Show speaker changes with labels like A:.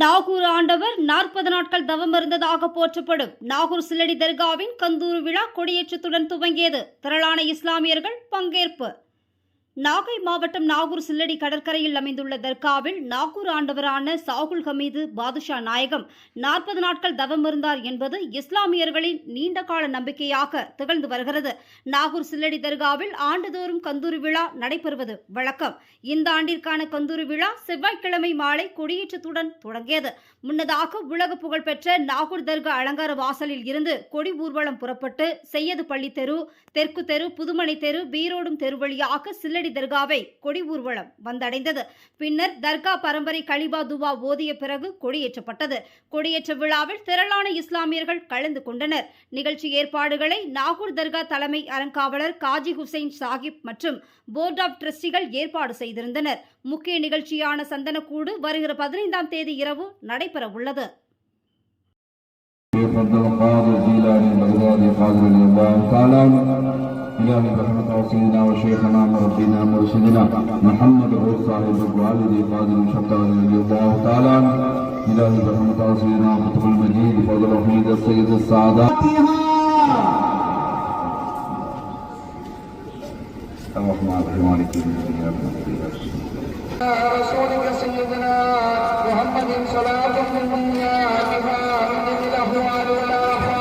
A: நாகூர் ஆண்டவர் 40 நாட்கள் தவம் இருந்ததாக போற்றப்படும் நாகூர் சில்லடி தர்காவின் கந்தூர் விழா கொடியேற்றத்துடன் துவங்கியது. திரளான இஸ்லாமியர்கள் பங்கேற்பு. நாகை மாவட்டம் நாகூர் சில்லடி கடற்கரையில் அமைந்துள்ள தர்காவில் நாகூர் ஆண்டவரான சாகுல் ஹமீது பாதுஷா நாயகம் 40 நாட்கள் தவம் இருந்தார் என்பது இஸ்லாமியர்களின் நீண்டகால நம்பிக்கையாக திகழ்ந்து வருகிறது. நாகூர் சில்லடி தர்காவில் ஆண்டுதோறும் கந்தூரி விழா நடைபெறுவது வழக்கம். இந்த ஆண்டிற்கான கந்தூரி விழா செவ்வாய்க்கிழமை மாலை கொடியேற்றத்துடன் தொடங்கியது. முன்னதாக உலக புகழ்பெற்ற நாகூர் தர்கா அலங்கார வாசலில் இருந்து கொடி ஊர்வலம் புறப்பட்டு செய்யது பள்ளி தெரு, தெற்கு தெரு, புதுமனை தெரு, பீரோடும் தெரு வழியாக சில்லடி தர்காவை கொடி ஊர்வலம் வந்தடைந்தது. பின்னர் தர்கா பரம்பரை கலிபா துவா ஓதிய பிறகு கொடியேற்றப்பட்டது. கொடியேற்ற விழாவில் திரளான இஸ்லாமியர்கள் கலந்து கொண்டனர். நிகழ்ச்சி ஏற்பாடுகளை நாகூர் தர்கா தலைமை அறங்காவலர் காஜி ஹுசைன் சாஹிப் மற்றும் போர்ட் ஆஃப் டிரஸ்டிகள் ஏற்பாடு செய்திருந்தனர். முக்கிய நிகழ்ச்சியான சந்தனக்கூடு வருகிற 15ஆம் தேதி இரவு நடைபெற உள்ளது.
B: إلهي برحمة سيدنا وشيخنا وربنا مرشدنا محمد رسول صاحب الوالد فاضل شكر رضي الله تعالى إلهي برحمة سيدنا قطب المجيد فضل وحيد السيد السعادات الرحمن الرحيم مالك يوم الدين
C: رسولك سيدنا محمد صلاة منها بها من الأهوال والآفات